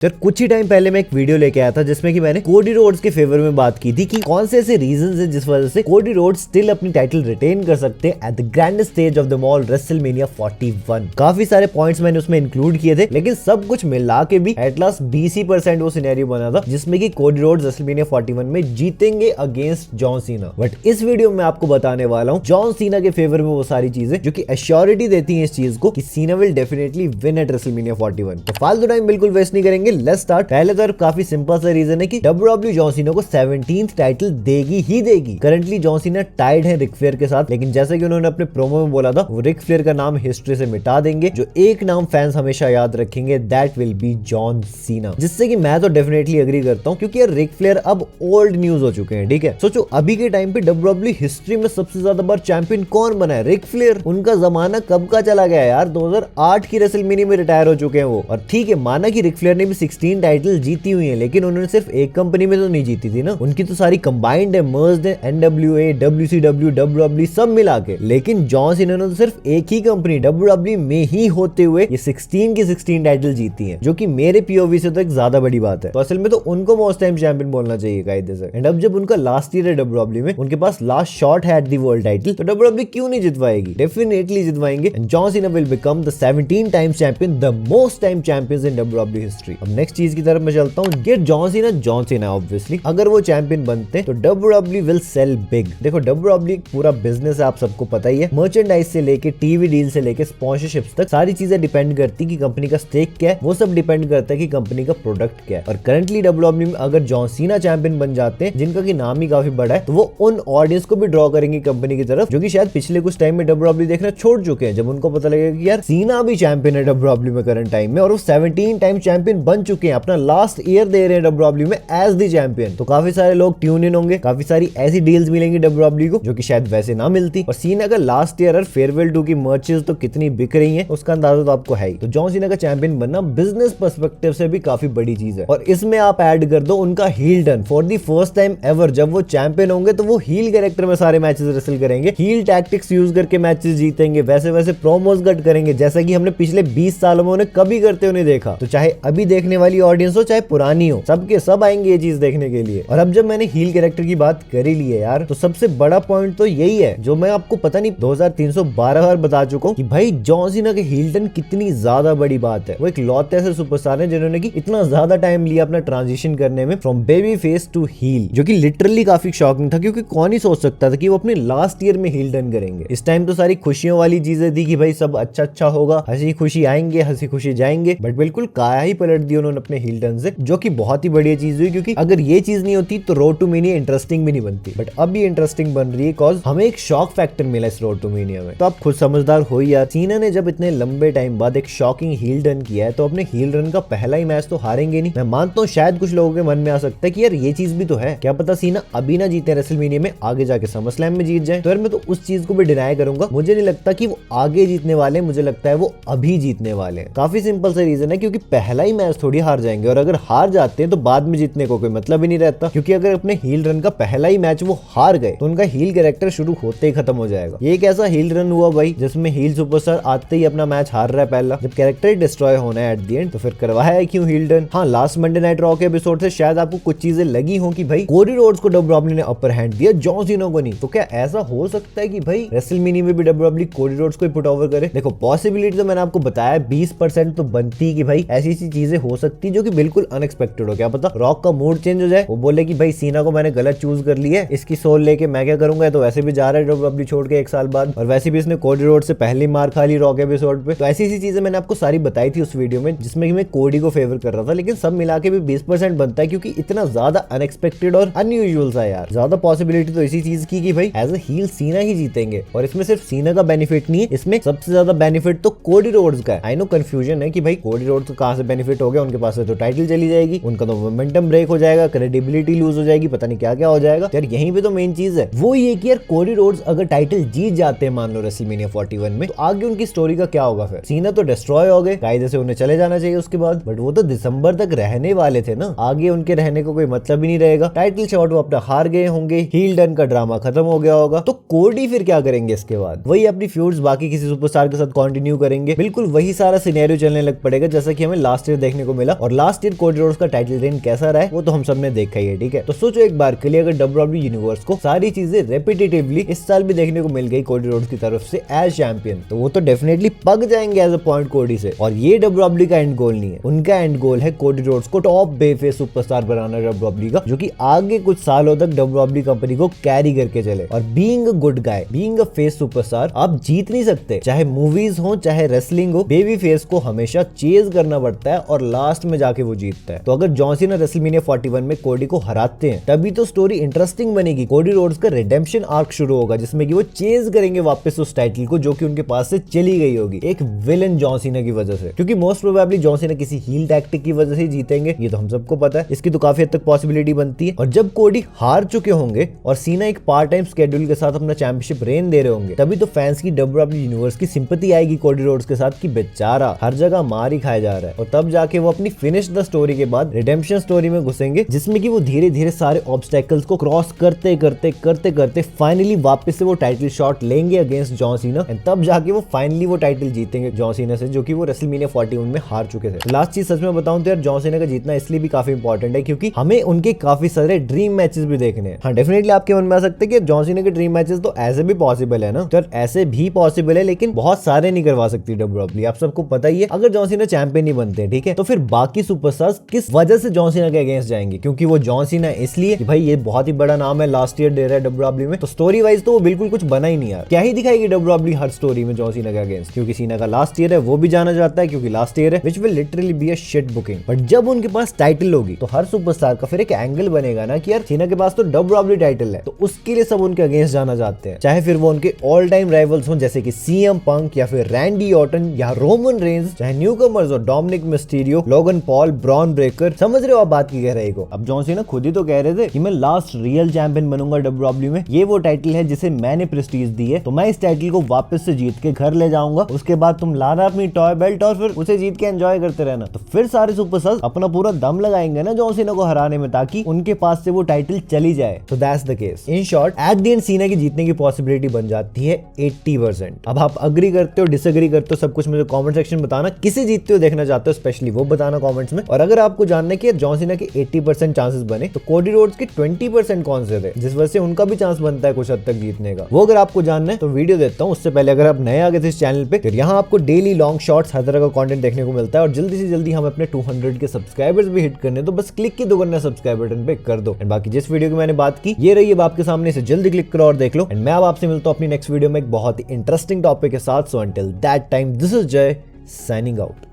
तो कुछ ही टाइम पहले मैं एक वीडियो लेके आया था जिसमें कि मैंने कोडी रोड्स के फेवर में बात की थी कि कौन से ऐसे रीजंस हैं जिस वजह से कोडी रोड्स स्टिल अपनी टाइटल रिटेन कर सकते हैं at the grandest stage of the all WrestleMania 41। काफी सारे पॉइंट्स मैंने उसमें इंक्लूड किए थे, लेकिन सब कुछ मिला के भी एट लास्ट 20% वो सिनेरियो बना था जिसमें कि कोडी रोड्स रेसलमेनिया 41 में जीतेंगे अगेंस्ट जॉन सीना। बट इस वीडियो में आपको बताने वाला हूँ जॉन सीना के फेवर में वो सारी चीजें जो कि एश्योरिटी देती है इस चीज को कि सीना will definitely win at WrestleMania 41। तो फालतू टाइम बिल्कुल वेस्ट नहीं करेंगे, लेट्स स्टार्ट। पहले तो काफी सिंपल सा रीजन है कि डब्ल्यूडब्ल्यूई जॉन सीना को 17th टाइटल देगी ही देगी। करंटली जॉन सीना टाइड है रिक फ्लेयर के साथ, लेकिन जैसे कि उन्होंने अपने प्रोमो में बोला था वो रिक फ्लेयर का नाम हिस्ट्री से मिटा देंगे। जो एक नाम फैंस हमेशा याद रखेंगे that will be John Cena, जिससे कि मैं तो डेफिनेटली एग्री करता हूं क्योंकि यार रिक फ्लेयर अब ओल्ड न्यूज हो चुके हैं। ठीक है, सोचो अभी के टाइम पे डब्ल्यूडब्ल्यूई हिस्ट्री में सबसे ज्यादा बार चैंपियन कौन बना है? Ric Flair. उनका जमाना कब का चला गया यार, 2008 की रेसलमेनिया में रिटायर हो चुके हैं वो। और ठीक है, माना कि रिक फ्लेयर ने भी 16 टाइटल जीती हुई है, लेकिन उन्होंने सिर्फ एक कंपनी में तो नहीं जीती थी ना, उनकी तो सारी कंबाइंड है, मर्ज्ड है, एनडब्ल्यूए, डब्ल्यूसीडब्ल्यू, डब्ल्यूडब्ल्यू सब मिला के। लेकिन जॉन सीना ने तो सिर्फ एक ही कंपनी डब्ल्यूडब्ल्यू में ही होते हुए ये 16 की 16 टाइटल जीती हैं, जो कि मेरे पीओवी से तो एक ज्यादा बड़ी बात है। तो असल में तो उनको मोस्ट टाइम चैंपियन बोलना चाहिए कायदे से। एंड अब जब उनका लास्ट ईयर है डब्ल्यूडब्ल्यू में, उनके पास लास्ट शॉट है एट द वर्ल्ड टाइटल, तो डब्ल्यूडब्ल्यू क्यों नहीं जितवाएगी? डेफिनेटली जितवाएंगे। And John Cena will become the 17 time champion, the most time champions in WW history. अब नेक्स्ट चीज की तरफ मैं चलता हूं। गेट जॉन सीना ऑब्वियसली अगर वो चैंपियन बनते हैं तो डब्ल्यूडब्ल्यू विल सेल बिग। देखो डब्ल्यूडब्ल्यू पूरा बिजनेस है, आप सबको पता ही है। मर्चेंडाइज से लेके टीवी डील से लेके स्पॉन्सरशिप्स तक सारी चीजें डिपेंड करती कि कंपनी का स्टेक क्या है, वो सब डिपेंड करता है कि कंपनी का प्रोडक्ट क्या है। और करंटली डब्ल्यूडब्ल्यू में अगर जॉन सीना चैंपियन बन जाते हैं, जिनका की नाम ही काफी बड़ा है, तो वो उन ऑडियंस को भी ड्रॉ करेंगे कंपनी की तरफ, जो कि शायद पिछले कुछ टाइम में डब्ल्यूडब्ल्यू देखना छोड़ चुके हैं। जब उनको पता लगेगा कि यार सीना भी चैंपियन है डब्ल्यूडब्ल्यू में करंट टाइम में, और वो 17 टाइम चैंपियन बन चुके हैं, अपना लास्ट ईयर दे रहे हैं डब्ल्यूडब्ल्यू में एज द चैंपियन, तो काफी सारे लोग ट्यून इन होंगे, काफी सारी ऐसी डील्स मिलेंगी डब्ल्यूडब्ल्यू को जो कि शायद वैसे ना मिलती। और सीना का लास्ट ईयर फेयरवेल 2 की मर्चेस तो कितनी बिक रही हैं, उसका अंदाजा तो आपको है ही। तो जॉन सीना का चैंपियन बनना बिजनेस पर्सपेक्टिव से भी काफी बड़ी चीज है। और इसमें आप ऐड कर दो उनका heel turn. For the first time ever जब वो चैंपियन होंगे तो वो हील कैरेक्टर में सारे मैचेस रेसल करेंगे, हील टैक्टिक्स यूज करके मैचेस जीतेंगे, वैसे वैसे प्रोमोस कट करेंगे जैसा कि हमने पिछले 20 सालों में उन्हें कभी करते हुए नहीं देखा। तो चाहे अभी देखने वाली ऑडियंस हो चाहे पुरानी हो, सबके सब आएंगे ये चीज देखने के लिए। और अब जब मैंने हील कैरेक्टर की बात कर ही ली है यार, तो सबसे बड़ा पॉइंट तो यही है जो मैं आपको पता नहीं 2312 बार बता चुका हूँ कि भाई जॉन सीना के हील टर्न कितनी ज्यादा बड़ी बात है। वो एक लौते ऐसे सुपरस्टार है जिन्होंने की इतना ज्यादा टाइम लिया अपना ट्रांजिशन करने में from baby face to heel, जो कि लिटरली काफी शॉकिंग था क्योंकि कौन ही सोच सकता था कि वो अपने लास्ट ईयर में हील टर्न करेंगे। इस टाइम तो सारी खुशियों वाली चीजें थी कि भाई सब अच्छा होगा, हंसी खुशी आएंगे, हंसी खुशी जाएंगे, बट बिल्कुल काया ही पलट दी उन्होंने अपने हील टर्न से, जो कि बहुत ही बढ़िया चीज हुई क्योंकि अगर ये चीज नहीं होती तो रोड टू मेनिया इंटरेस्टिंग भी नहीं बनती। बट अब ये इंटरेस्टिंग बन रही है बिकॉज हमें एक शॉक फैक्टर मिला इस रोड टू मेनिया में। तो आप खुद समझदार हो यार, सीना ने जब इतने लंबे टाइम बाद एक शॉकिंग हील टर्न किया है तो अपने हील रन का पहला ही मैच तो हारेंगे नहीं। मैं मानता हूँ शायद कुछ लोगों के मन में आ सकता है कि यार ये चीज भी तो है, क्या पता सीना अभी ना जीते रेसलमेनिया में, आगे जाके समरस्लैम में जीत जाए। तो यार मैं तो उस चीज को भी डिनाई करूंगा। मुझे नहीं लगता कि वो आगे जीतने वाले, मुझे लगता है वो अभी जीतने वाले हैं। काफी सिंपल सा रीजन है क्योंकि पहला ही मैच थोड़ी हार जाएंगे, और अगर हार जाते हैं तो बाद में जीतने को कोई मतलब ही नहीं रहता, क्योंकि अगर अपने हील रन का पहला ही मैच वो हार गए तो उनका हील कैरेक्टर शुरू होते ही खत्म हो जाएगा। ये एक ऐसा हील रन हुआ भाई जिसमें हील सुपरस्टार आते ही अपना मैच हार रहा है पहला, जब कैरेक्टर डिस्ट्रॉय होना है एट द एंड, तो फिर करवाया है क्यों हील टर्न? हाँ, लास्ट मंडे नाइट रॉ के एपिसोड से शायद आपको कुछ चीजें लगी हो कि भाई कोडी रोड्स को डब्ल्यूडब्ल्यू ने अपर हैंड दिया, जॉन सीना को नहीं। तो क्या ऐसा हो सकता है कि भाई रेसलमेनिया में भी डब्ल्यूडब्ल्यू कोडी रोड्स को पुट ओवर करे? देखो पॉसिबिलिटी तो मैंने आपको बताया 20% तो बनती कि भाई ऐसी चीजें हो सकती जो कि बिल्कुल अनएक्सपेक्टेड हो। क्या पता रॉक का मूड चेंज हो जाए, वो बोले कि भाई सीना को मैंने गलत चूज कर लिया है, इसकी सोल लेके मैं क्या करूंगा, तो वैसे भी जा रहा है डब्ल्यूडब्ल्यू छोड़ के 1 साल बाद, और वैसे भी इसने कोडी रोड से पहले मार खा ली रॉक एपिसोड पे। तो ऐसी चीजें मैंने आपको सारी बताई थी उस वीडियो में जिसमें मैं कोडी को फेवर कर रहा था, लेकिन सब मिला के भी 20% बनता है क्योंकि इतना ज्यादा अनएक्सपेक्टेड और अनयूजुअल सा यार। ज्यादा पॉसिबिलिटी तो इसी चीज की कि भाई एज अ हील सीना ही जीतेंगे, और इसमें सिर्फ सीना का बेनिफिट नहीं है, इसमें सबसे ज्यादा बेनिफिट तो कोडी रोड्स का है। आई नो कंफ्यूजन है कि भाई कोडी रोड्स को कहां से बेनिफिट हो गया, उनके पास से तो टाइटल चली जाएगी, उनका तो मोमेंटम ब्रेक हो जाएगा, क्रेडिबिलिटी लूज हो जाएगी, पता नहीं क्या क्या हो जाएगा। यार यहीं पे तो मेन चीज है वो ये कि यार कोडी रोड्स अगर टाइटल जीत जाते हैं मान लो रेसलमेनिया 41 में, तो आगे उनकी स्टोरी का क्या होगा? फिर सीना तो डिस्ट्रॉय हो गए, कायदे से उन्हें चले जाना चाहिए उसके बाद, बट वो तो दिसंबर तक रहने वाले थे ना, आगे उनके रहने को कोई मतलब ही नहीं रहेगा। टाइटल शॉट वो अपना हार गए होंगे, हील टर्न का ड्रामा खत्म हो गया होगा, तो कोडी फिर क्या करेंगे इसके बाद? वही अपनी फ्यूड्स बाकी किसी सुपरस्टार के साथ कंटिन्यू करेंगे, बिल्कुल वही सारा सिनेरियो चलने लग पड़ेगा जैसा कि हमें लास्ट ईयर देखने को को मिला और लास्ट ईयर कोडी रोड्स का टाइटल रेन कैसा रहा है वो तो हम सब ने देखा ही है, ठीक है। तो सोचो एक बार के लिए अगर WWE यूनिवर्स को सारी चीजें रेपिटेटिवली इस साल भी देखने को मिल गई कोडी रोड्स की तरफ से एज चैंपियन, तो वो तो डेफिनेटली पग जाएंगे एज अ पॉइंट कोडी से। और ये WWE का एंड गोल नहीं है, उनका एंड गोल है कोडी रोड्स को टॉप बेफेस सुपरस्टार बनाना WWE का, जो कि आगे कुछ सालों तक WWE कंपनी को कैरी करके चले। और being a good guy, being a face superstar आप जीत नहीं सकते, चाहे मूवीज हो चाहे रेसलिंग हो, बेबी फेस को हमेशा चेज करना पड़ता है और लास्ट में जाके वो जीतता है। तो अगर जॉन सीना रेसलमेनिया 41 में कोडी को हराते हैं तभी तो स्टोरी इंटरेस्टिंग बनेगी। कोडी रोड्स का रिडेम्पशन आर्क शुरू होगा जिसमें कि वो चेज करेंगे वापस उस टाइटल को जो कि उनके पास से चली गई होगी एक विलन जॉन सीना की वजह से, क्योंकि मोस्ट प्रोबेबली जॉन सीना किसी हील टैक्टिक की वजह से जीतेंगे, ये तो हम सबको पता है। इसकी तो काफी हद तक पॉसिबिलिटी बनती है। और जब कोडी हार चुके होंगे और सीना एक पार्ट टाइम स्केड्यूल के साथ अपना चैंपियनशिप रेन दे रहे होंगे, तभी तो फैंस की WWE यूनिवर्स की सिंपैथी आएगी कोडी रोड्स के साथ कि बेचारा हर जगह मार ही खाया जा रहा है। और तब जाके वो अपनी फिनिश द स्टोरी के बाद रिडेम्पशन स्टोरी में घुसेंगे जिसमें कि वो धीरे धीरे सारे ऑब्स्टेकल्स को क्रॉस करते करते करते करते फाइनली वापस से वो टाइटल शॉट लेंगे अगेंस्ट जॉन सीना एंड तब जाके वो फाइनली वो टाइटल जीतेंगे जॉन सीना से, जो कि वो रेसलमेनिया 41 में हार चुके थे। लास्ट चीज सच में बताऊं तो यार जॉन सीना का जीतना इसलिए भी काफी इंपॉर्टेंट है क्योंकि हमें उनके काफी सारे ड्रीम मैचेस भी देखने हैं। हाँ डेफिनेटली आपके मन में आ सकते हैं कि जॉन सीना के ड्रीम मैचेस तो ऐसे भी पॉसिबल है ना, तो ऐसे भी पॉसिबल है लेकिन बहुत सारे नहीं करवा सकती WWE, आप सबको पता ही है। अगर जॉन सीना चैंपियन नहीं बनते ठीक है, तो फिर बाकी सुपरस्टार्स किस वजह से जॉन सीना के अगेंस्ट जाएंगे? क्योंकि वो जॉन सीना इसलिए कि भाई ये बहुत ही बड़ा नाम है, लास्ट ईयर दे रहा है WWE में, तो स्टोरी वाइज तो वो बिल्कुल कुछ बना ही नहीं यार। क्या ही दिखाएगी WWE हर स्टोरी में जॉन सीना के अगेंस्ट? क्योंकि सीना का लास्ट ईयर है वो भी जाना जाता है क्योंकि लास्ट ईयर है, which will literally be a shit booking. But जब उनके पास टाइटल होगी तो हर सुपरस्टार का फिर एक एंगल बनेगा ना कि यार सीना के पास तो WWE टाइटल है, तो उसके लिए सब उनके अगेंस्ट जाना चाहते हैं, चाहे फिर वो उनके ऑल टाइम राइवल्स हो जैसे कि CM पंक या फिर रैंडी ऑर्टन या रोमन रेंज, चाहे न्यूकमर्स हो Dominik Mysterio, Logan Paul, Bron Breakker. समझ रहे हो आप बात की गहराई को? अब जॉन सीना खुद ही तो कह रहे थे कि मैं लास्ट रियल चैंपियन बनूंगा WWE में, ये वो टाइटल है जिसे मैंने प्रेस्टीज दी है, तो मैं इस टाइटल को वापस से जीत के घर ले जाऊंगा, उसके बाद तुम लाना अपनी टॉय बेल्ट और फिर उसे जीत के एंजॉय करते रहना। तो फिर सारे सुपरस्टार्स अपना पूरा दम लगाएंगे ना जॉन सीना को हराने में ताकि उनके पास से वो टाइटल चली जाए। तो that's the case. In short at the end सीना की जीतने की पॉसिबिलिटी बन जाती है 80%। अब आप अग्री करते हो डिसएग्री करते हो सब कुछ मुझे कमेंट सेक्शन में बताना, किसे जीतते हो देखना चाहते हो स्पेशली वो बताना कमेंट्स में। और अगर आपको जानना है कि जॉन सीना के 80% चांसेस बने तो कोडी रोड्स के 20% कौन से थे जिस वजह से उनका भी चांस बनता है कुछ हद तक जीतने का, वो अगर आपको जानना है तो वीडियो देता हूँ। उससे पहले अगर आप नए आ गए थे इस चैनल पे, फिर यहाँ आपको डेली लॉन्ग शॉर्ट्स हर तरह का कंटेंट देखने को मिलता है और जल्दी से जल्दी हम अपने 200 के सब्सक्राइबर्स भी हिट करने, तो बस क्लिक की दो करना सब्सक्राइब बटन पे कर दो। एंड बाकी जिस वीडियो की मैंने बात की ये रही है आपके सामने, से जल्दी क्लिक करो और देख लो। एंड मैं अब आपसे मिलता हूँ अपनी नेक्स्ट वीडियो में एक बहुत ही इंटरेस्टिंग टॉपिक के साथ। So until that time this is जय साइनिंग आउट।